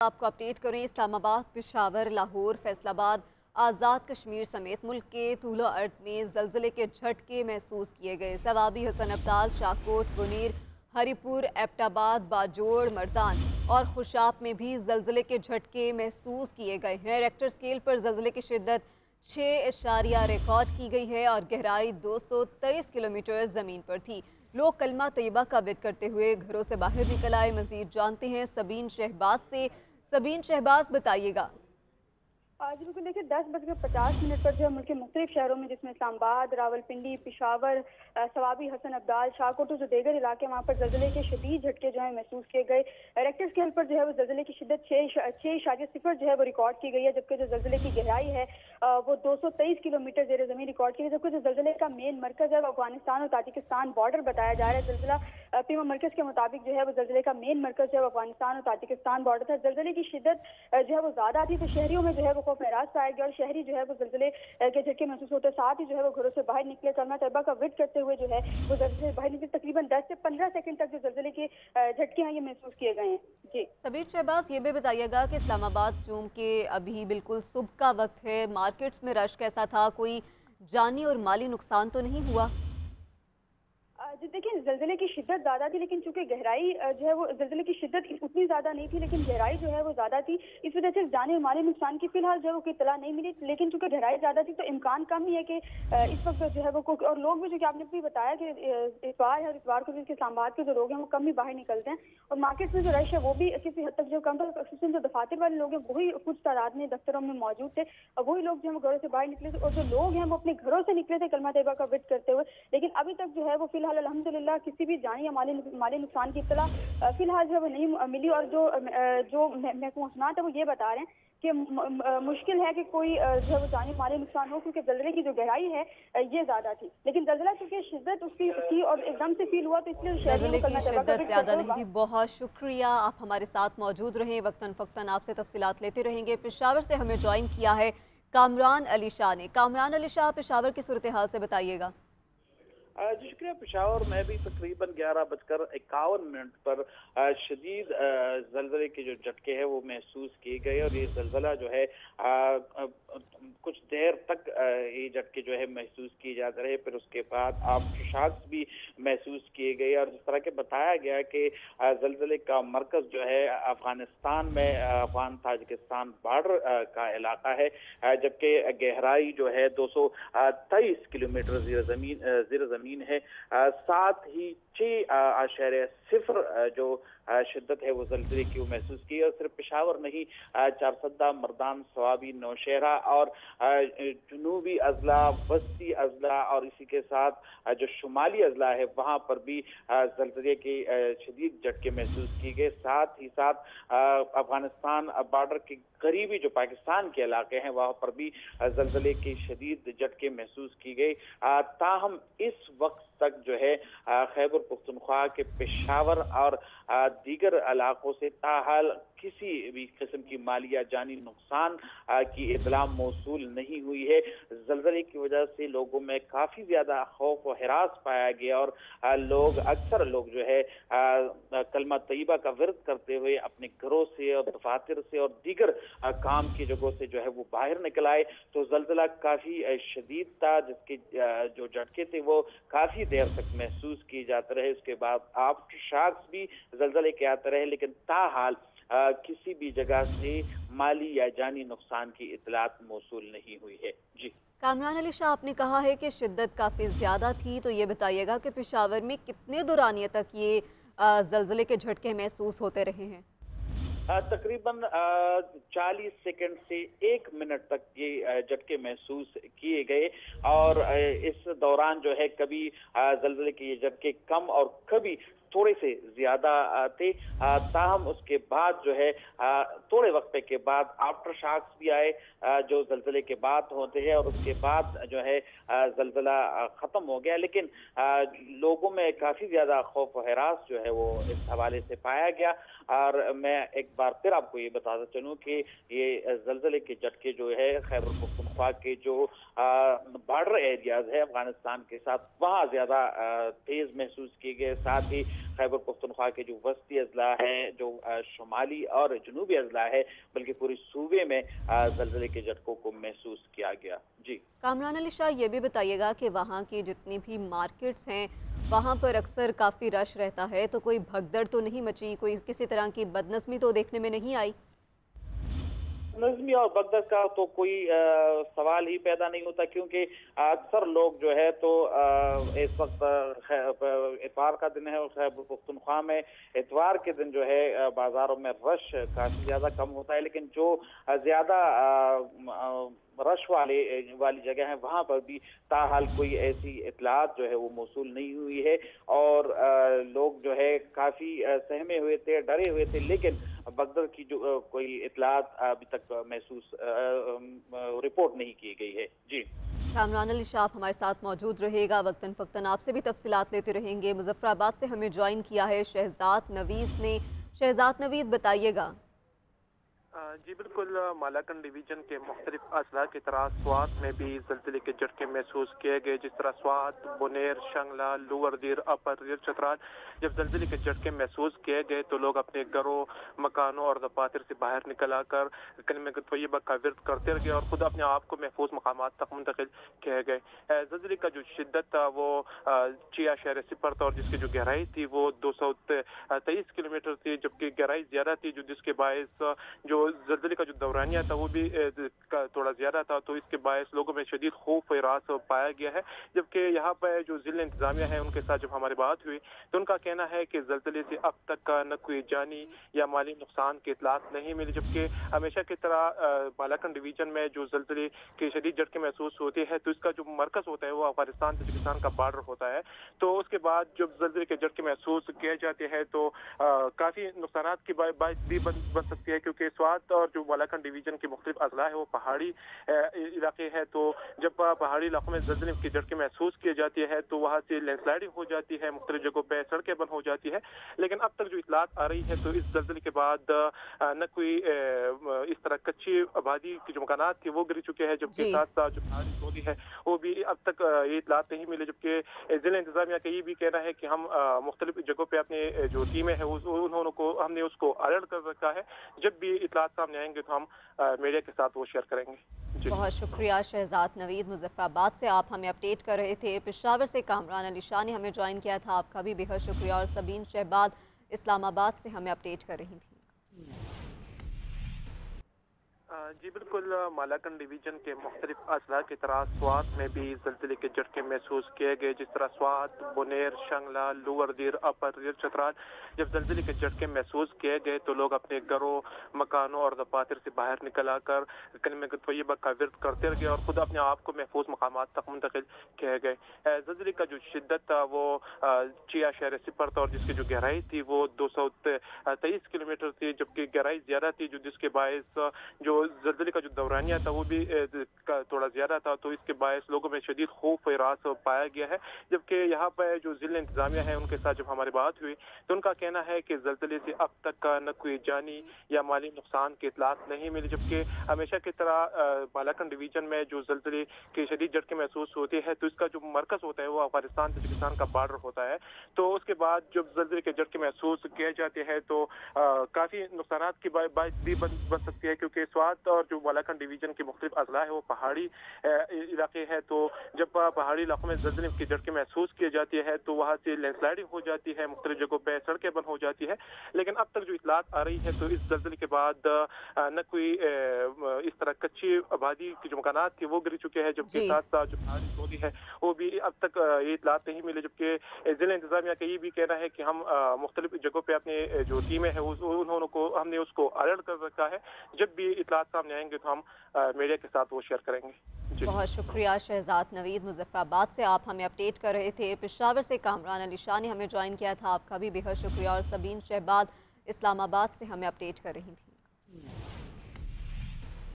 आपको अपडेट करें। इस्लामाबाद, पेशावर, लाहौर, फैसलाबाद, आज़ाद कश्मीर समेत मुल्क के तूलो अर्द में ज़लज़ले के झटके महसूस किए गए। सवाबी, हसन अब्दाल, शाहकोट, गुनीर, हरीपुर, एबटाबाद, बाजोड़, मर्दान और खुशाब में भी ज़लज़ले के झटके महसूस किए गए हैं। रेक्टर स्केल पर ज़लज़ले की शिद्दत 6 रिकॉर्ड की गई है और गहराई 223 किलोमीटर ज़मीन पर थी। लोग कलमा तैयबा का विद करते हुए घरों से बाहर निकल आए। मजीद जानते हैं सबीन शहबाज से। सबीन शहबाज, बताइएगा। आज बिल्कुल देखिए 10:50 पर जो है मुल्क के मुख्तलिफ शहरों में, जिसमें इस्लामाबाद, रावलपिंडी, पेशावर, सवाबी, हसन अब्दाल, शाहकोट जो दीगर इलाके, वहाँ पर ज़लज़ले के शदीद झटके जो है महसूस किए गए। रेक्टर स्केल पर जो है वो ज़लज़ले की शिद्दत 6.0 जो है वो रिकॉर्ड की गई है, जबकि जो ज़लज़ले की गहराई है वो 223 किलोमीटर ज़ेर ज़मीन रिकॉर्ड की गई। जबकि जो ज़लज़ले का मेन मरकज़ है वो अफगानिस्तान और ताजिकिस्तान बॉर्डर बताया जा रहा है। ज़लज़ला पीमा मरकज़ के मुताबिक जो है वो ज़लज़ले का मेन मरकज़ जो है वो अफगानिस्तान और ताजिकिस्तान बॉर्डर था। ज़लज़ले की शिद्दत जो है वो ज़्यादा थी, तो शहरियों में जो है वो खौफ महराज पाया गया और शहरी जो है वो ज़लज़ले के झटके महसूस होते, साथ ही जो है वो घरों से बाहर निकले, कलमा तैयबा का विद करते हुए जो है वो ज़लज़ले से बाहर निकले। तकरीबन 10 से 15 सेकंड तक जो ज़लज़ले के झटके हैं ये महसूस किए गए हैं। जी सबीन शहबाज, ये भी बताइएगा कि इस्लामाबाद चूंकि अभी बिल्कुल सुबह का वक्त है, मार्केट्स में रश कैसा था? कोई जानी और माली नुकसान तो नहीं हुआ? जी देखिए, ज़लज़ले की शिद्दत ज़्यादा थी, लेकिन चूंकि गहराई जो है वो ज़लज़ले की शिद्दत उतनी ज़्यादा नहीं थी, लेकिन गहराई जो है वो ज़्यादा थी। इस वजह से जानी और माली नुकसान की फिलहाल जो है वो कोई इत्तला नहीं मिली, लेकिन चूंकि गहराई ज़्यादा थी तो इम्कान कम ही है कि इस वक्त जो है वो और लोग भी, जो कि आपने भी बताया कि इतवार है और इतवार को भी इस्लामाबाद के जो लोग हैं वो कम ही बाहर निकलते हैं और मार्केट में जो रश है वो भी किसी हद तक जो कम था। खसूसन जो दफातर वाले लोग हैं वही कुछ तादाद में दफ्तरों में मौजूद थे और वही लोग जो है घरों से बाहर निकले थे और जो लोग हैं वो अपने घरों से निकले थे कलमा तैयबा का विद करते हुए। लेकिन अभी तक जो है वो फिलहाल अल्हम्दुलिल्लाह किसी भी जानी या माली नुकसान की इत्तला फिलहाल जो है वो नहीं मिली। और जो महकमा मौसमात है वो ये बता रहे हैं कि मुश्किल है कि कोई जो है वो जानी माली नुकसान हो, क्योंकि ज़लज़ले की जो गहराई है ये ज्यादा थी। लेकिन ज़लज़ला चूंकि शिद्दत उसकी थी और एकदम से फील हुआ, तो इसलिए शहरियों को ज़लज़ले की कलमा तैयबा का शिद्दत विद ज़्यादा करते नहीं थी। हुए। बहुत शुक्रिया, आप हमारे साथ मौजूद रहें। वक्तन फ़क्तन आपसे तफसीलात लेते रहेंगे। पेशावर से हमें ज्वाइन किया है कामरान अली शाह ने। कामरान अली शाह, पेशावर की सूरत हाल से बताइएगा। जी शुक्रिया। पेशावर में भी तकरीबन 11:51 पर शदीद जलजले के जो झटके हैं वो महसूस किए गए और ये जलजला जो है कुछ देर तक ये झटके जो है महसूस किए जाते रहे। फिर उसके बाद आफ्टर शॉक्स भी महसूस किए गए और जिस तरह के बताया गया कि जलजले का मरकज जो है अफगानिस्तान में अफगान ताजिकिस्तान बॉर्डर का इलाका है, जबकि गहराई जो है 223 किलोमीटर ज़ेर ज़मीन है। साथ ही 6.0 जो शिद्दत है वो जलजले की वो महसूस की और सिर्फ पेशावर नहीं, चारसद्दा, मर्दान, सवाबी, नौशहरा और जुनूबी अजला, वस्ती अजला और इसी के साथ जो शुमाली अजला है वहाँ पर भी जलजले के शदीद झटके महसूस किए गए। साथ ही साथ अफगानिस्तान बॉर्डर के करीबी जो पाकिस्तान के इलाके हैं वहाँ पर भी जलजले के शदीद झटके महसूस की गई। ताहम इस वक्त तक जो है खैबर पख्तूनख्वा के पेशावर और दीगर इलाकों से ताहाल किसी भी किस्म की माली या जानी नुकसान की इत्तला मौसूल नहीं हुई है। जलजले की वजह से लोगों में काफी ज्यादा खौफ और हिरास पाया गया और अक्सर लोग जो है कलमा तैयबा का विर्द करते हुए अपने घरों से और दफातर से और दीगर काम की जगहों से जो है वो बाहर निकल आए। तो जलजला काफी शदीद था, जिसके जो झटके थे वो काफी देर तक महसूस किए जाते रहे। उसके बाद आफ्टर शॉक्स भी जलजले के आते रहे, लेकिन ताहाल किसी भी जगह से माली या जानी नुकसान की इत्तलात मौसूल नहीं हुई है। जी कामरान अली शाह, आपने कहा है कि शिद्दत काफ़ी ज़्यादा थी, तो ये बताइएगा कि पेशावर में कितने दौरानिया तक ये ज़लज़ले के झटके महसूस होते रहे हैं? तकरीबन 40 सेकंड से 1 मिनट तक ये झटके महसूस किए गए और इस दौरान जो है कभी जलजले के ये झटके कम और कभी थोड़े से ज्यादा थे। ताहम उसके बाद जो है थोड़े वक्त के बाद आफ्टर शॉक्स भी आए जो जलजले के बाद होते हैं और उसके बाद जो है जलजला खत्म हो गया। लेकिन लोगों में काफी ज्यादा खौफ और हिरास जो है वो इस हवाले से पाया गया। और मैं एक बार फिर आपको ये बताता चलूं कि ये जलजले के झटके जो है खैबर पख्तूनख्वा के जो बॉर्डर एरियाज है अफगानिस्तान के साथ वहाँ ज्यादा तेज महसूस किए गए। साथ ही खैबर पख्तूनख्वा के जो वस्ती अजला है, जो शुमाली और जनूबी अजला है, बल्कि पूरे सूबे में जल्जले के झटकों को महसूस किया गया। जी कामरान अली शाह, ये भी बताइएगा कि वहाँ की जितनी भी मार्केट्स हैं वहाँ पर अक्सर काफ़ी रश रहता है, तो कोई भगदड़ तो नहीं मची, कोई किसी तरह की बदनस्मी तो देखने में नहीं आई? नज़मी और भगदड़ का तो कोई सवाल ही पैदा नहीं होता, क्योंकि अक्सर लोग जो है तो इस वक्त इतवार का दिन है और खैबर पख्तूनख्वा में इतवार के दिन जो है बाजारों में रश काफ़ी ज़्यादा कम होता है, लेकिन जो ज़्यादा रश वाली जगह है वहाँ पर भी ताहाल कोई ऐसी इतलात जो है वो मौसूल नहीं हुई है, और लोग जो है काफ़ी सहमे हुए थे, डरे हुए थे, लेकिन भगदड़ की जो कोई इतलात अभी तक महसूस रिपोर्ट नहीं की गई है। जी कामरान अली शाह हमारे साथ मौजूद रहेगा, वक्तन फ़क्तन आपसे भी तफसीलात लेते रहेंगे। मुजफ्फराबाद से हमें ज्वाइन किया है शहजाद नवीद ने। शहजाद नवीद, बताइएगा। जी बिल्कुल, मालाकन डिवीजन के मुख्तलिफ अजला की तरह स्वात में भी जल्जले के झटके महसूस किए गए। जिस तरह स्वात, बुनेर, शंगला, लोअर दीर, अपर दीर, चतराल जब जल्जले के झटके महसूस किए गए तो लोग अपने घरों, मकानों और दफातर से बाहर निकल आकर कलमे तैयबा का विर्द करते रहे और खुद अपने आप को महफूज मकामात तक मुंतकिल किए गए। जल्जले का जो शिद्दत था वो 6.0 था और जिसकी जो गहराई थी वो 223 किलोमीटर थी, जबकि गहराई ज्यादा थी, जिसके बायस जो जल्जले का जो दौरानिया था वो भी थोड़ा ज्यादा था, तो इसके बायस लोगों में शदीद खौफ और रास पाया गया है। जबकि यहाँ पर जो जिला इंतजामिया है उनके साथ जब हमारी बात हुई तो उनका कहना है कि जल्जले से अब तक न कोई जानी या माली नुकसान की इतलात नहीं मिली, जबकि हमेशा की तरह बालाकन डिवीजन में जो जल्जले के शदीद झटके महसूस होते हैं तो इसका जो मरकज होता है वो अफगानिस्तान तजिकिस्तान का बॉर्डर होता है। तो उसके बाद जब जल्जले के झटके महसूस किए जाते हैं तो काफी नुकसान की बात भी बन सकती है, क्योंकि स्वात और जो बालाकन डिवीजन के मुख्तलिफ अजला है वो पहाड़ी इलाके हैं। तो जब पहाड़ी इलाकों में जल्जले की झटके महसूस किए जाती है तो वहाँ से लैंडस्लाइडिंग हो जाती है, मुख्तलिफ जगहों पर सड़कें बंद हो जाती है। लेकिन अब तक जो इतलात आ रही है तो इस जल्जले के बाद न कोई इस तरह कच्ची आबादी की जो मकानात थी वो गिर चुके हैं, जबकि साथ साथ जो पहाड़ी टोली है वो भी अब तक ये इतलात नहीं मिले। जबकि जिला इंतजामिया का ये भी कहना है कि हम मुख्तलिफ जगहों पर अपने जो टीमें हैं हमने उसको अलर्ट कर रखा है, जब भी इतलात सामने आएंगे तो हम मीडिया के साथ वो शेयर करेंगे। बहुत शुक्रिया शहजाद नवीद, मुजफ्फराबाद से आप हमें अपडेट कर रहे थे। पेशावर से कामरान अली शाह ने हमें ज्वाइन किया था, आपका भी बेहद शुक्रिया। और सबीन शहबाद इस्लामाबाद से हमें अपडेट कर रही थी। जी बिल्कुल, मालाकन डिवीजन के मुख्तलिफ अजला की तरह स्वात में भी जल्जले के झटके महसूस किए गए। जिस तरह स्वात, बुनेर, शंगला, लोअर दीर, अपर दीर, चतराल जब जल्जले के झटके महसूस किए गए तो लोग अपने घरों, मकानों और दफातर से बाहर निकल आकर कलमे तैयबा का विर्द करते रहे और खुद अपने आप को महफूज मकामात तक मुंतकिल किए गए। जल्जले का जो शिद्दत था वो 6.0 था और जिसकी जो गहराई थी वो 223 किलोमीटर थी, जबकि गहराई ज्यादा थी, जिसके बायस जो जल्जले का जो दौरानिया था वो भी थोड़ा ज्यादा था, तो इसके बायस लोगों में शदीद खौफ और रास पाया गया है। जबकि यहाँ पर जो जिला इंतजामिया है उनके साथ जब हमारी बात हुई तो उनका कहना है कि जल्जले से अब तक न कोई जानी या माली नुकसान की इतलात नहीं मिली, जबकि हमेशा की तरह बालाकन डिवीजन में जो जल्जले के शदीद झटके महसूस होते हैं तो इसका जो मरकज होता है वो अफगानिस्तान तजिकिस्तान का बॉर्डर होता है। तो उसके बाद जब जल्जले के झटके महसूस किए जाते हैं तो काफी नुकसान की बात भी बन सकती है, क्योंकि स्वात और जो बालाकन डिवीजन के मुख्तलिफ अजला है वो पहाड़ी इलाके हैं। तो जब पहाड़ी इलाकों में जल्जले की झटके महसूस किए जाती है तो वहाँ से लैंडस्लाइडिंग हो जाती है, मुख्तलिफ जगहों पर सड़कें बंद हो जाती है। लेकिन अब तक जो इतलात आ रही है तो इस जल्जले के बाद न कोई इस तरह कच्ची आबादी की जो मकानात थी वो गिर चुके हैं, जबकि साथ साथ जो पहाड़ी टोली है वो भी अब तक ये इतलात नहीं मिले। जबकि जिला इंतजामिया का ये भी कहना है कि हम मुख्तलिफ जगहों पर अपने जो टीमें हैं हमने उसको अलर्ट कर रखा है, जब भी इतलात सामने आएंगे तो हम मीडिया के साथ वो शेयर करेंगे। बहुत शुक्रिया शहजाद नवीद, मुजफ्फराबाद से आप हमें अपडेट कर रहे थे। पेशावर से कामरान अली शाह ने हमें ज्वाइन किया था, आपका भी बेहद शुक्रिया। और सबीन शहबाद इस्लामाबाद से हमें अपडेट कर रही थी।